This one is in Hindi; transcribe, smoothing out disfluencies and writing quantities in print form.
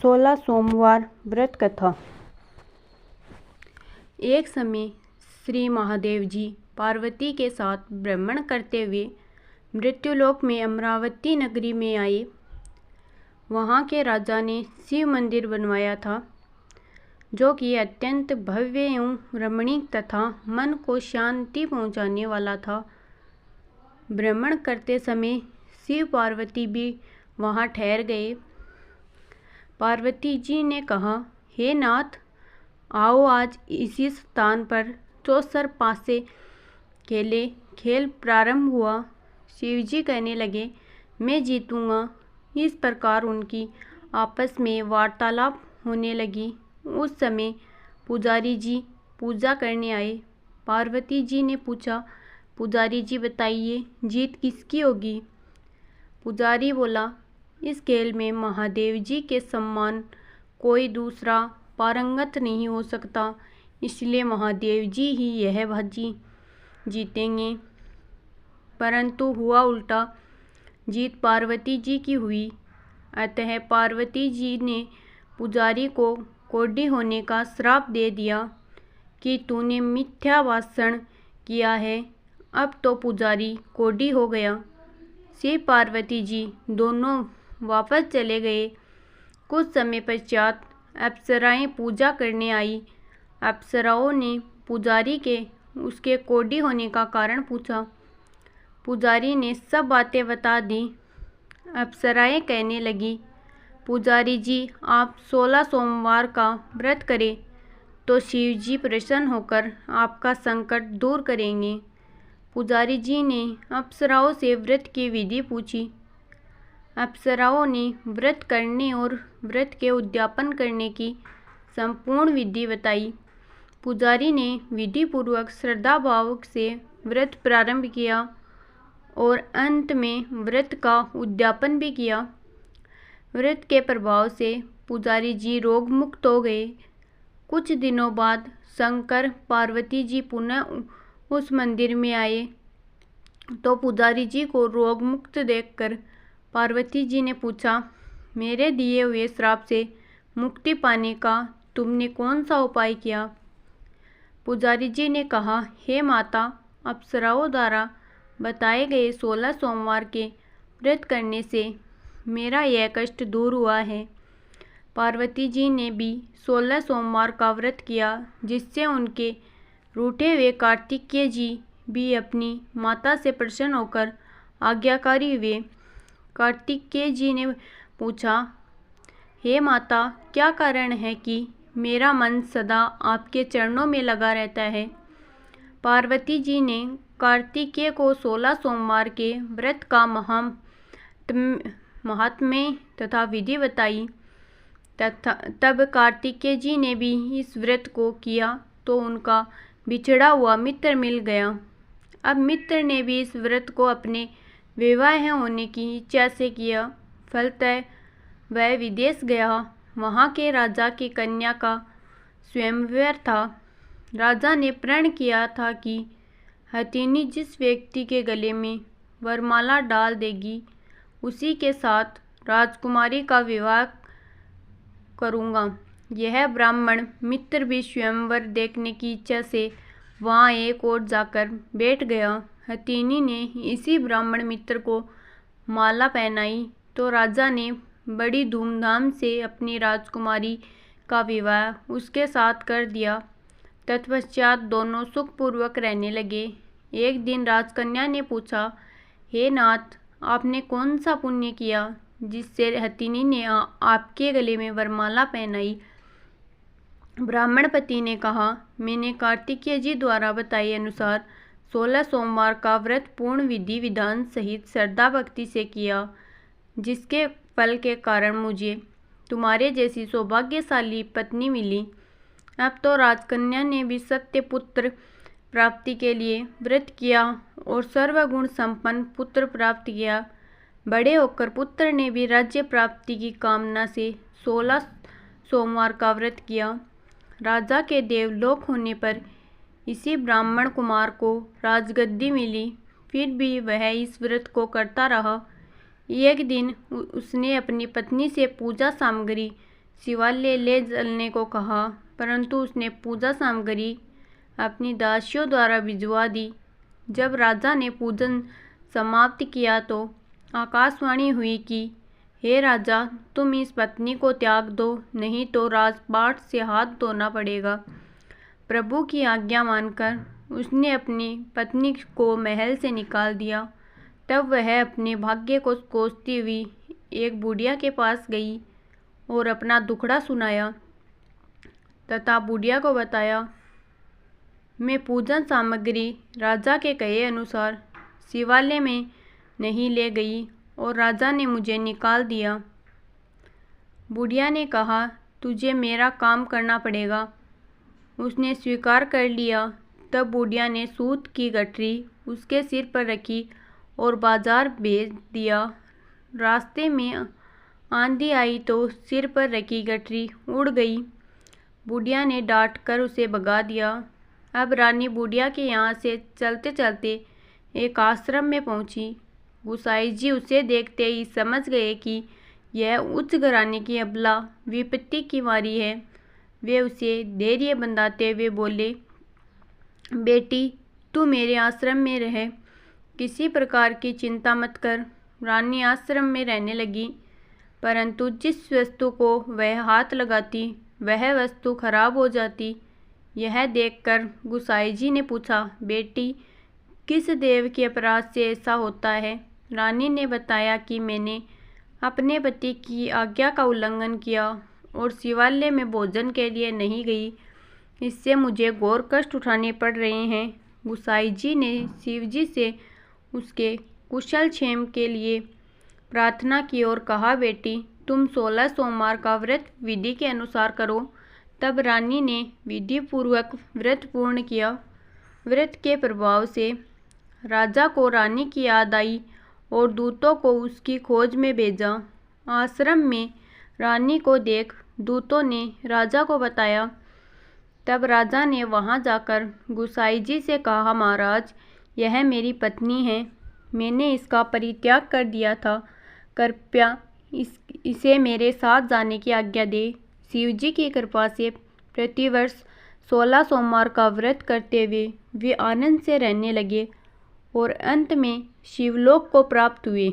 16 सोमवार व्रत कथा। एक समय श्री महादेव जी पार्वती के साथ भ्रमण करते हुए मृत्युलोक में अमरावती नगरी में आए। वहाँ के राजा ने शिव मंदिर बनवाया था, जो कि अत्यंत भव्य एवं रमणीक तथा मन को शांति पहुँचाने वाला था। भ्रमण करते समय शिव पार्वती भी वहाँ ठहर गए। पार्वती जी ने कहा, हे नाथ, आओ आज इसी स्थान पर चौसर पासे खेल प्रारंभ हुआ। शिवजी कहने लगे, मैं जीतूंगा। इस प्रकार उनकी आपस में वार्तालाप होने लगी। उस समय पुजारी जी पूजा करने आए। पार्वती जी ने पूछा, पुजारी जी बताइए, जीत किसकी होगी? पुजारी बोला, इस खेल में महादेव जी के समान कोई दूसरा पारंगत नहीं हो सकता, इसलिए महादेव जी ही यह बाजी जीतेंगे। परंतु हुआ उल्टा, जीत पार्वती जी की हुई। अतः पार्वती जी ने पुजारी को कोढ़ी होने का श्राप दे दिया कि तूने मिथ्या भाषण किया है। अब तो पुजारी कोढ़ी हो गया। शिव पार्वती जी दोनों वापस चले गए। कुछ समय पश्चात अप्सराएं पूजा करने आई। अप्सराओं ने पुजारी के उसके कोढ़ी होने का कारण पूछा। पुजारी ने सब बातें बता दी। अप्सराएं कहने लगी, पुजारी जी, आप 16 सोमवार का व्रत करें तो शिव जी प्रसन्न होकर आपका संकट दूर करेंगे। पुजारी जी ने अप्सराओं से व्रत की विधि पूछी। अप्सराओं ने व्रत करने और व्रत के उद्यापन करने की संपूर्ण विधि बताई। पुजारी ने विधि पूर्वक श्रद्धा भाव से व्रत प्रारंभ किया और अंत में व्रत का उद्यापन भी किया। व्रत के प्रभाव से पुजारी जी रोग मुक्त हो गए। कुछ दिनों बाद शंकर पार्वती जी पुनः उस मंदिर में आए तो पुजारी जी को रोग मुक्त देखकर पार्वती जी ने पूछा, मेरे दिए हुए श्राप से मुक्ति पाने का तुमने कौन सा उपाय किया? पुजारी जी ने कहा, हे माता, अप्सराओं द्वारा बताए गए 16 सोमवार के व्रत करने से मेरा यह कष्ट दूर हुआ है। पार्वती जी ने भी 16 सोमवार का व्रत किया, जिससे उनके रूठे हुए कार्तिकेय जी भी अपनी माता से प्रसन्न होकर आज्ञाकारी हुए। कार्तिकेय जी ने पूछा, हे माता, क्या कारण है कि मेरा मन सदा आपके चरणों में लगा रहता है? पार्वती जी ने कार्तिकेय को 16 सोमवार के व्रत का महात्म्य तथा विधि बताई। तब कार्तिकेय जी ने भी इस व्रत को किया तो उनका बिछड़ा हुआ मित्र मिल गया। अब मित्र ने भी इस व्रत को अपने विवाह होने की इच्छा से किया। फलतः वह विदेश गया। वहाँ के राजा की कन्या का स्वयंवर था। राजा ने प्रण किया था कि हथिनी जिस व्यक्ति के गले में वरमाला डाल देगी, उसी के साथ राजकुमारी का विवाह करूँगा। यह ब्राह्मण मित्र भी स्वयंवर देखने की इच्छा से वहाँ एक ओर जाकर बैठ गया। हथिनी ने इसी ब्राह्मण मित्र को माला पहनाई तो राजा ने बड़ी धूमधाम से अपनी राजकुमारी का विवाह उसके साथ कर दिया। तत्पश्चात दोनों सुखपूर्वक रहने लगे। एक दिन राजकन्या ने पूछा, हे नाथ, आपने कौन सा पुण्य किया जिससे हथिनी ने आपके गले में वरमाला पहनाई? ब्राह्मण पति ने कहा, मैंने कार्तिकेय जी द्वारा बताए अनुसार 16 सोमवार का व्रत पूर्ण विधि विधान सहित श्रद्धा भक्ति से किया, जिसके फल के कारण मुझे तुम्हारे जैसी सौभाग्यशाली पत्नी मिली। अब तो राजकन्या ने भी सत्य पुत्र प्राप्ति के लिए व्रत किया और सर्वगुण संपन्न पुत्र प्राप्त किया। बड़े होकर पुत्र ने भी राज्य प्राप्ति की कामना से 16 सोमवार का व्रत किया। राजा के देवलोक होने पर इसी ब्राह्मण कुमार को राजगद्दी मिली। फिर भी वह इस व्रत को करता रहा। एक दिन उसने अपनी पत्नी से पूजा सामग्री शिवालय ले चलने को कहा, परंतु उसने पूजा सामग्री अपनी दासियों द्वारा भिजवा दी। जब राजा ने पूजन समाप्त किया तो आकाशवाणी हुई कि हे राजा, तुम इस पत्नी को त्याग दो, नहीं तो राजपाट से हाथ धोना पड़ेगा। प्रभु की आज्ञा मानकर उसने अपनी पत्नी को महल से निकाल दिया। तब वह अपने भाग्य को कोसती हुई एक बुढ़िया के पास गई और अपना दुखड़ा सुनाया तथा बुढ़िया को बताया, मैं पूजन सामग्री राजा के कहे अनुसार शिवालय में नहीं ले गई और राजा ने मुझे निकाल दिया। बुढ़िया ने कहा, तुझे मेरा काम करना पड़ेगा। उसने स्वीकार कर लिया। तब बुढ़िया ने सूत की गठरी उसके सिर पर रखी और बाजार भेज दिया। रास्ते में आंधी आई तो सिर पर रखी गठरी उड़ गई। बुढ़िया ने डांट कर उसे भगा दिया। अब रानी बुढ़िया के यहाँ से चलते चलते एक आश्रम में पहुंची। गुसाई जी उसे देखते ही समझ गए कि यह उच्च घराने की अबला विपत्ति की मारी है। वे उसे धैर्य बंधाते हुए बोले, बेटी, तू मेरे आश्रम में रह, किसी प्रकार की चिंता मत कर। रानी आश्रम में रहने लगी, परंतु जिस वस्तु को वह हाथ लगाती वह वस्तु खराब हो जाती। यह देखकर गुसाई जी ने पूछा, बेटी, किस देव के अपराध से ऐसा होता है? रानी ने बताया कि मैंने अपने पति की आज्ञा का उल्लंघन किया और शिवालय में भोजन के लिए नहीं गई। इससे मुझे घोर कष्ट उठाने पड़ रहे हैं। गुसाई जी ने शिव जी से उसके कुशल क्षेम के लिए प्रार्थना की और कहा, बेटी, तुम 16 सोमवार का व्रत विधि के अनुसार करो। तब रानी ने विधि पूर्वक व्रत पूर्ण किया। व्रत के प्रभाव से राजा को रानी की याद आई और दूतों को उसकी खोज में भेजा। आश्रम में रानी को देख दूतों ने राजा को बताया। तब राजा ने वहां जाकर गुसाई जी से कहा, महाराज, यह मेरी पत्नी है। मैंने इसका परित्याग कर दिया था। कृपया इसे मेरे साथ जाने की आज्ञा दे। शिव जी की कृपा से प्रतिवर्ष 16 सोमवार का व्रत करते हुए वे आनंद से रहने लगे और अंत में शिवलोक को प्राप्त हुए।